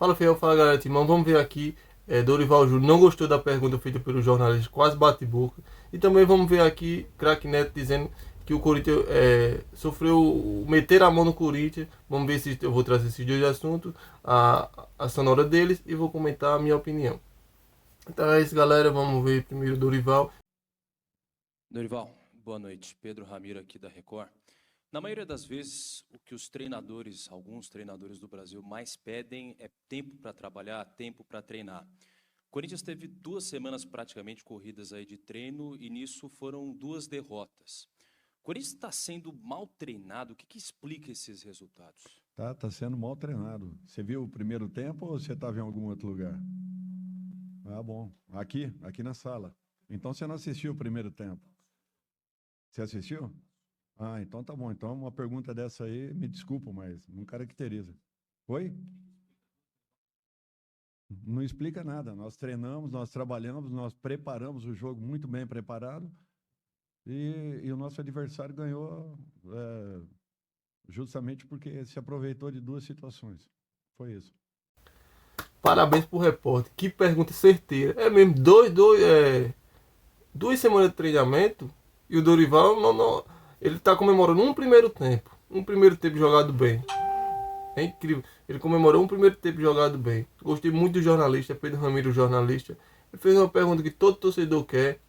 Fala, Fiel, fala, galera, Timão. Vamos ver aqui. Dorival Júnior não gostou da pergunta feita pelo jornalista, quase bate boca. E também vamos ver aqui, Craque Neto dizendo que o Corinthians sofreu meter a mão no Corinthians. Vamos ver se eu vou trazer esses dois assuntos, a sonora deles, e vou comentar a minha opinião. Então é isso, galera. Vamos ver primeiro Dorival. Dorival, boa noite. Pedro Ramiro aqui da Record. Na maioria das vezes, o que os treinadores, alguns treinadores do Brasil, mais pedem é tempo para trabalhar, tempo para treinar. O Corinthians teve 2 semanas praticamente corridas aí de treino e nisso foram 2 derrotas. O Corinthians está sendo mal treinado. O que explica esses resultados? Tá sendo mal treinado. Você viu o primeiro tempo ou você estava em algum outro lugar? Ah, bom. Aqui na sala. Então você não assistiu o primeiro tempo. Você assistiu? Ah, então tá bom. Então uma pergunta dessa aí, me desculpa, mas não caracteriza. Oi? Não explica nada. Nós treinamos, nós trabalhamos, nós preparamos o jogo muito bem preparado e o nosso adversário ganhou justamente porque se aproveitou de 2 situações. Foi isso. Parabéns pro repórter. Que pergunta certeira. É mesmo, 2 semanas de treinamento e o Dorival ele tá comemorando um primeiro tempo. Um primeiro tempo jogado bem. É incrível. Ele comemorou um primeiro tempo jogado bem. Gostei muito do jornalista, Pedro Ramiro, jornalista. Ele fez uma pergunta que todo torcedor quer.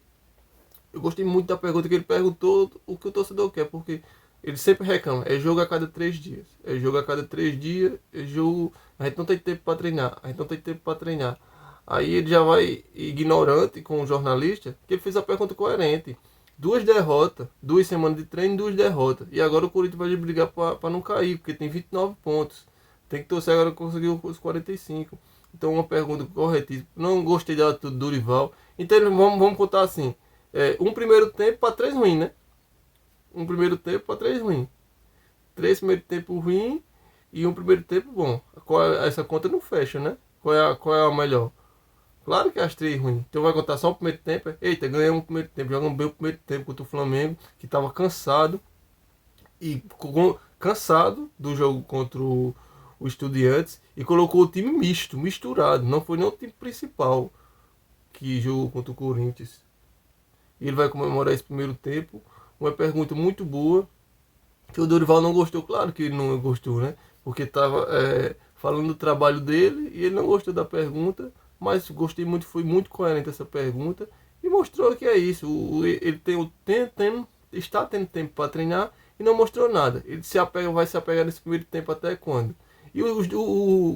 Eu gostei muito da pergunta que ele perguntou o que o torcedor quer, porque ele sempre reclama. É jogo a cada 3 dias. É jogo a cada 3 dias. É jogo. A gente não tem tempo para treinar. A gente não tem tempo para treinar. Aí ele já vai ignorante com o jornalista, que ele fez a pergunta coerente. 2 derrotas, 2 semanas de treino, 2 derrotas. E agora o Corinthians vai brigar para não cair, porque tem 29 pontos. Tem que torcer agora conseguir os 45. Então uma pergunta corretíssima. Não gostei da atitude do Dorival. Então vamos contar assim. Um primeiro tempo para 3 ruim, né? Um primeiro tempo para 3 ruim. 3 primeiro tempo ruim e um primeiro tempo bom. Essa conta não fecha, né? Qual é a melhor? Claro que as 3 ruins. Então vai contar só o primeiro tempo. Eita, ganhamos o primeiro tempo. Jogamos bem o primeiro tempo contra o Flamengo, que estava cansado. E cansado do jogo contra o Estudiantes. E colocou o time misturado. Não foi nem o time principal que jogou contra o Corinthians. E ele vai comemorar esse primeiro tempo. Uma pergunta muito boa. Que o Dorival não gostou. Claro que ele não gostou, né? Porque estava falando do trabalho dele e ele não gostou da pergunta. Mas gostei muito, foi muito coerente essa pergunta e mostrou que é isso. Ele está tendo tempo para treinar e não mostrou nada. Ele vai se apegar nesse primeiro tempo até quando? E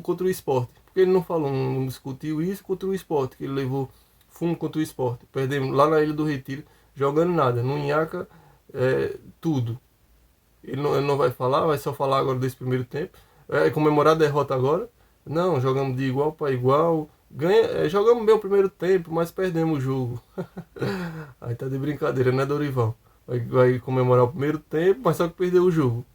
contra o Sport? Porque ele não falou, não discutiu isso contra o Sport, que ele levou fumo contra o Sport. Perdemos lá na Ilha do Retiro, jogando nada, no Inhaca, tudo. Ele não vai falar, vai só falar agora desse primeiro tempo. Comemorar a derrota agora. Não, jogamos de igual para igual. Jogamos bem o primeiro tempo, mas perdemos o jogo. Aí tá de brincadeira, né, Dorival? Vai comemorar o primeiro tempo, mas só que perdeu o jogo.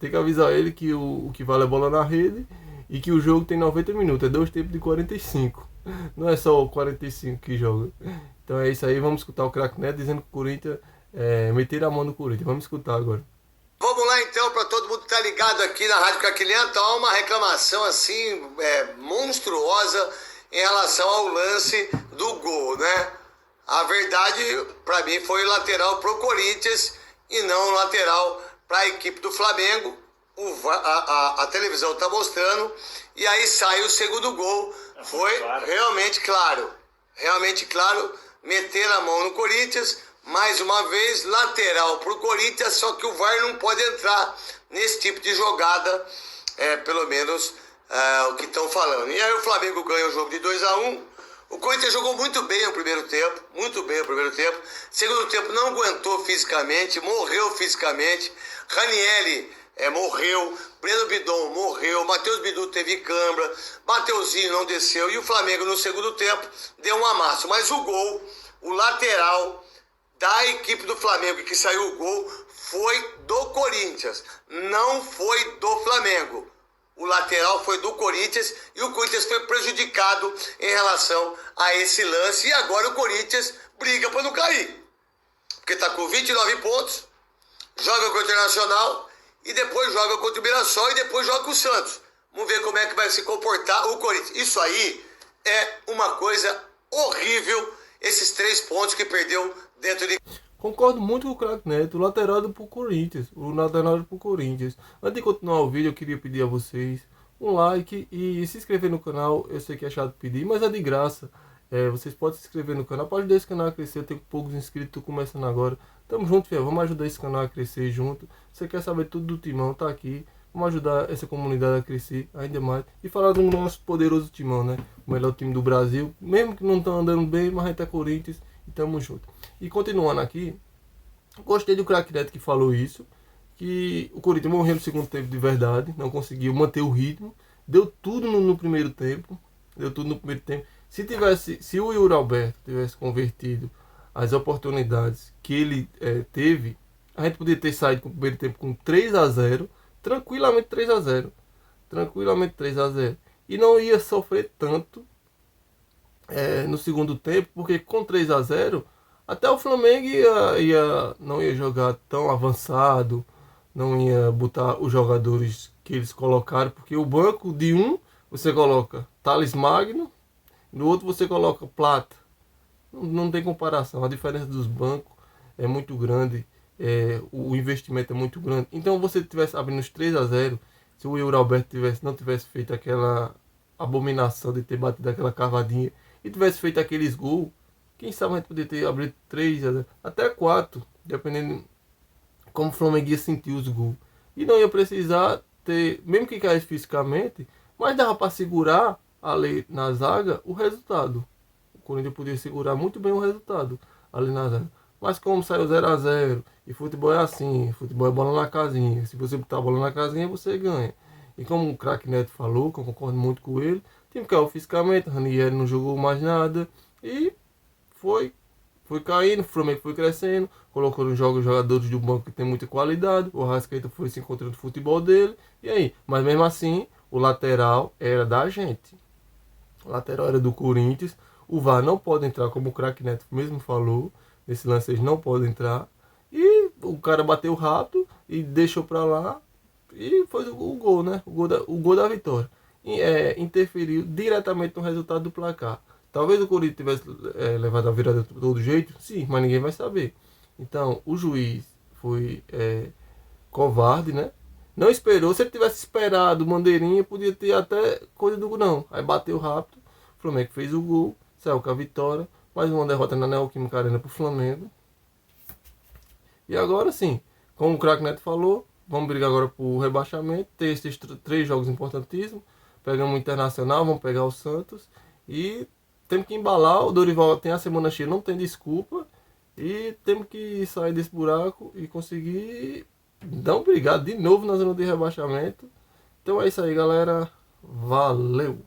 Tem que avisar ele que o que vale é bola na rede e que o jogo tem 90 minutos, é 2 tempos de 45. Não é só o 45 que joga. Então é isso aí, vamos escutar o Craque Neto dizendo que o Corinthians meter a mão no Corinthians. Vamos escutar agora. Vamos lá então, para todo mundo que tá ligado aqui na Rádio Craquilhenta, há uma reclamação assim, monstruosa em relação ao lance do gol, né? A verdade, para mim, foi lateral pro Corinthians e não lateral para a equipe do Flamengo. A televisão tá mostrando e aí sai o segundo gol. Foi realmente claro, meter a mão no Corinthians. Mais uma vez, lateral para o Corinthians, só que o VAR não pode entrar nesse tipo de jogada, pelo menos o que estão falando. E aí o Flamengo ganha o jogo de 2-1. O Corinthians jogou muito bem o primeiro tempo. Segundo tempo não aguentou fisicamente, morreu fisicamente. Ranieri morreu, Breno Bidon morreu, Matheus Bidu teve câimbra, Mateuzinho não desceu. E o Flamengo no segundo tempo deu um amasso. Mas o gol, o lateral da equipe do Flamengo que saiu o gol foi do Corinthians, não foi do Flamengo. O lateral foi do Corinthians e o Corinthians foi prejudicado em relação a esse lance. E agora o Corinthians briga para não cair, porque está com 29 pontos, joga contra o Internacional e depois joga contra o Mirassol e depois joga com o Santos. Vamos ver como é que vai se comportar o Corinthians. Isso aí é uma coisa horrível, esses 3 pontos que perdeu dentro de... Concordo muito com o craque Neto, o lateral do pro Corinthians, o lateral do pro Corinthians. Antes de continuar o vídeo, eu queria pedir a vocês um like e se inscrever no canal. Eu sei que é chato pedir, mas é de graça. Vocês podem se inscrever no canal, pode ajudar esse canal a crescer. Eu tenho poucos inscritos, tô começando agora. Tamo junto, filho. Vamos ajudar esse canal a crescer junto. Você quer saber tudo do Timão, tá aqui. Vamos ajudar essa comunidade a crescer ainda mais. E falar do nosso poderoso Timão, né? O melhor time do Brasil. Mesmo que não tá andando bem, mas a gente é Corinthians e tamo junto. E continuando aqui, gostei do craque Neto que falou isso. Que o Corinthians morreu no segundo tempo de verdade. Não conseguiu manter o ritmo. Deu tudo no primeiro tempo. Deu tudo no primeiro tempo. Se o Yuri Alberto tivesse convertido as oportunidades que ele teve, a gente poderia ter saído com o primeiro tempo com 3-0, tranquilamente 3-0, tranquilamente 3-0, e não ia sofrer tanto no segundo tempo, porque com 3-0 até o Flamengo não ia jogar tão avançado, não ia botar os jogadores que eles colocaram, porque o banco de um você coloca Thales Magno, no outro você coloca Plata. Não tem comparação. A diferença dos bancos é muito grande. O investimento é muito grande. Então você tivesse abrindo os 3-0, se o Yuri Alberto não tivesse feito aquela abominação de ter batido aquela cavadinha e tivesse feito aqueles gols, quem sabe a gente poderia ter abrido 3-0, até 4, dependendo como o Flamengo ia sentir os gols. E não ia precisar ter, mesmo que caísse fisicamente, mas dava para segurar ali na zaga o resultado. O Corinthians podia segurar muito bem o resultado ali na zaga. Mas como saiu 0-0, e futebol é assim, futebol é bola na casinha. Se você botar a bola na casinha, você ganha. E como o craque Neto falou, que eu concordo muito com ele, o time caiu fisicamente, Ranieri não jogou mais nada, e foi caindo, o Flamengo foi crescendo, colocou nos jogos jogadores do banco que tem muita qualidade, o Arrascaeta foi se encontrando no futebol dele, e aí? Mas mesmo assim, o lateral era da gente. O lateral era do Corinthians. O VAR não pode entrar, como o craque Neto mesmo falou. Nesse lance eles não podem entrar. E o cara bateu rápido e deixou pra lá. E foi o gol, né? O gol da vitória. E, interferiu diretamente no resultado do placar. Talvez o Corinthians tivesse levado a virada de todo jeito. Sim, mas ninguém vai saber. Então, o juiz foi covarde, né? Não esperou. Se ele tivesse esperado bandeirinha, podia ter até coisa do não. Aí bateu rápido. O Flamengo fez o gol. Saiu com a vitória. Mais uma derrota na Neoquímica Arena pro Flamengo. E agora sim, como o craque Neto falou, vamos brigar agora pro rebaixamento. Tem esses 3 jogos importantíssimos. Pegamos o Internacional, vamos pegar o Santos. E temos que embalar. O Dorival tem a semana cheia, não tem desculpa. E temos que sair desse buraco e conseguir dar um brigado de novo na zona de rebaixamento. Então é isso aí, galera. Valeu!